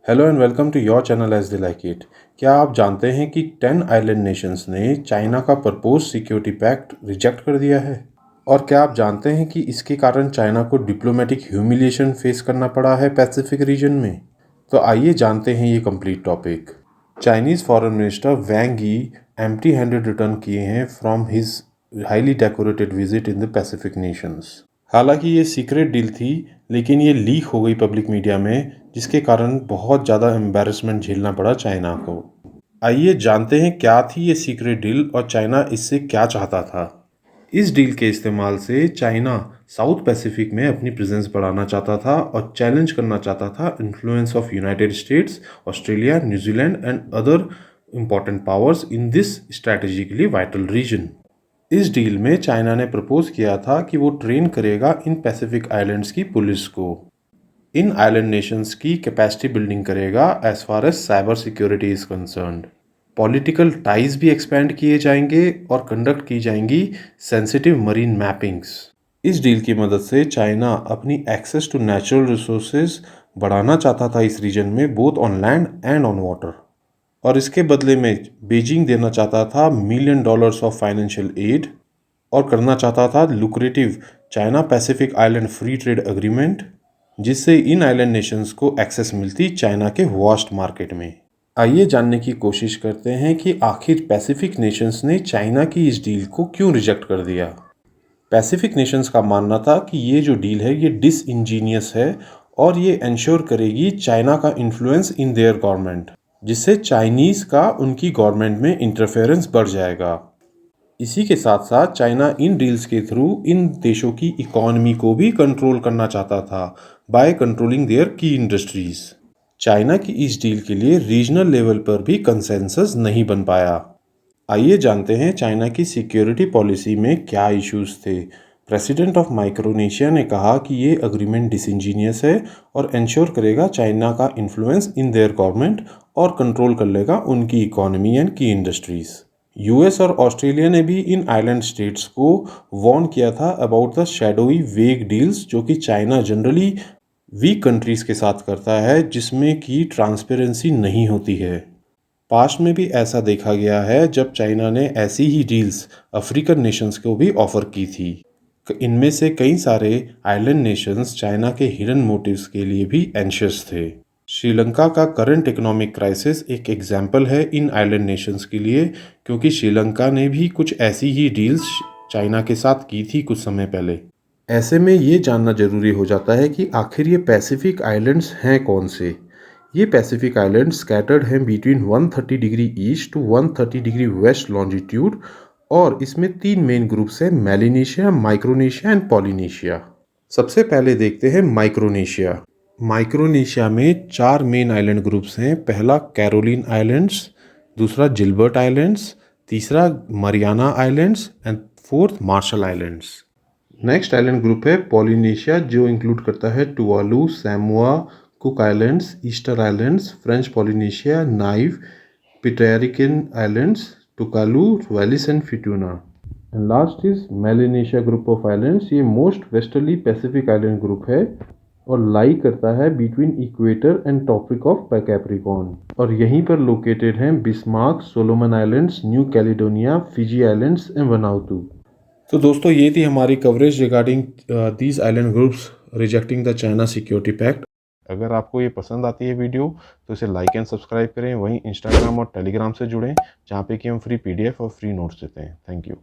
Hello and welcome to your channel as they like it. क्या आप जानते हैं कि 10 आइलैंड नेशंस ने चाइना का प्रपोज सिक्योरिटी पैक्ट रिजेक्ट कर दिया है? और क्या आप जानते हैं कि इसके कारण चाइना को डिप्लोमेटिक ह्यूमिलिएशन फेस करना पड़ा है पैसिफिक रीजन में? तो आइए जानते हैं ये complete topic. Chinese foreign minister Wang Yi empty handed return किए हैं from his highly decorated visit in the Pacific nations. हालांकि ये सीक्रेट डील थी, लेकिन ये लीक हो गई पब्लिक मीडिया में, जिसके कारण बहुत ज़्यादा एम्बैरेसमेंट झेलना पड़ा चाइना को। आइए जानते हैं क्या थी ये सीक्रेट डील और चाइना इससे क्या चाहता था। इस डील के इस्तेमाल से चाइना साउथ पैसिफिक में अपनी प्रेजेंस बढ़ाना चाहता था और चैलेंज करना चाहता था influence of United states, Australia, New Zealand and other important powers in this strategically vital reason. इस डील में चाइना ने प्रपोज किया था कि वो ट्रेन करेगा इन पैसिफिक आइलैंड्स की पुलिस को, इन आइलैंड नेशंस की कैपेसिटी बिल्डिंग करेगा as far as cyber security is concerned. Political ties भी एक्सपेंड किए जाएंगे और कंडक्ट की जाएंगी सेंसिटिव मरीन मैपिंग्स। इस डील की मदद से चाइना अपनी एक्सेस टू नेचुरल रिसोर्सेज बढ़ाना चाहता था इस रीजन में, both on land and on water. और इसके बदले में बीजिंग देना चाहता था $1 मिलियन ऑफ फाइनेंशियल एड और करना चाहता था lucrative China Pacific island free trade agreement, जिससे इन आइलैंड नेशंस को एक्सेस मिलती चाइना के वास्ट मार्केट में। आइए जानने की कोशिश करते हैं कि आखिर पैसिफिक नेशंस ने चाइना की इस डील को क्यों रिजेक्ट कर दिया। पैसिफिक नेशंस का मानना था कि ये जो डील है ये डिसइंजीनियस है और ये एंश्योर करेगी चाइना का इन्फ्लुएंस इन देयर गवर्नमेंट, जिससे चाइनीज़ का उनकी गवर्नमेंट में इंटरफेरेंस बढ़ जाएगा। इसी के साथ साथ चाइना इन डील्स के थ्रू इन देशों की इकोनॉमी को भी कंट्रोल करना चाहता था बाय कंट्रोलिंग देयर की इंडस्ट्रीज। चाइना की इस डील के लिए रीजनल लेवल पर भी कंसेंसस नहीं बन पाया। आइए जानते हैं चाइना की सिक्योरिटी पॉलिसी में क्या इश्यूज थे। प्रेसिडेंट ऑफ माइक्रोनेशिया ने कहा कि ये अग्रीमेंट डिसइंजीनियस है और इंश्योर करेगा चाइना का इन्फ्लुएंस इन देयर गवर्नमेंट और कंट्रोल कर लेगा उनकी इकोनॉमी एंड की इंडस्ट्रीज। यूएस और ऑस्ट्रेलिया ने भी इन आइलैंड स्टेट्स को वार्न किया था अबाउट द शैडोई वेग डील्स, जो कि चाइना जनरली वीक कंट्रीज के साथ करता है, जिसमें कि ट्रांसपेरेंसी नहीं होती है। पास्ट में भी ऐसा देखा गया है जब चाइना ने ऐसी ही डील्स अफ्रीकन नेशंस को भी ऑफर की थी। इनमें से कई सारे आइलैंड नेशंस चाइना के हिडन मोटिव्स के लिए भी एंशियस थे। श्रीलंका का करंट इकोनॉमिक क्राइसिस एक एग्जाम्पल है इन आइलैंड नेशंस के लिए, क्योंकि श्रीलंका ने भी कुछ ऐसी ही डील्स चाइना के साथ की थी कुछ समय पहले। ऐसे में ये जानना जरूरी हो जाता है कि आखिर ये पैसिफिक आइलैंड्स हैं कौन से। ये पैसिफिक आइलैंड स्कैटर्ड हैं between 130 degree east to 130 degree west longitude, और इसमें 3 मेन ग्रुप्स हैं, मेलिनेशिया, माइक्रोनेशिया एंड पॉलिनेशिया। सबसे पहले देखते हैं माइक्रोनेशिया। माइक्रोनेशिया में 4 मेन आइलैंड ग्रुप्स हैं। पहला कैरोलिन आइलैंड्स, दूसरा जिल्बर्ट आइलैंड्स, तीसरा Mariana islands and fourth Marshall islands. Next island group है पॉलिनेशिया, जो इंक्लूड करता है Tuvalu, Samoa, Cook islands, Easter islands, French Polynesia, Niue, Pitcairn islands, Tokelau, Wallis and Futuna. And last is Melanesia group of islands. ये most westerly Pacific island group है और lie करता है between equator and tropic of Capricorn, और यहीं पर located हैं Bismarck, Solomon islands, new Caledonia, Fiji islands and Vanuatu. तो दोस्तों, ये थी हमारी coverage regarding these island groups rejecting the China security pact. अगर आपको ये पसंद आती है वीडियो तो इसे लाइक एंड सब्सक्राइब करें। वहीं इंस्टाग्राम और टेलीग्राम से जुड़ें, जहाँ पे कि हम फ्री PDF और फ्री नोट्स देते हैं। Thank you.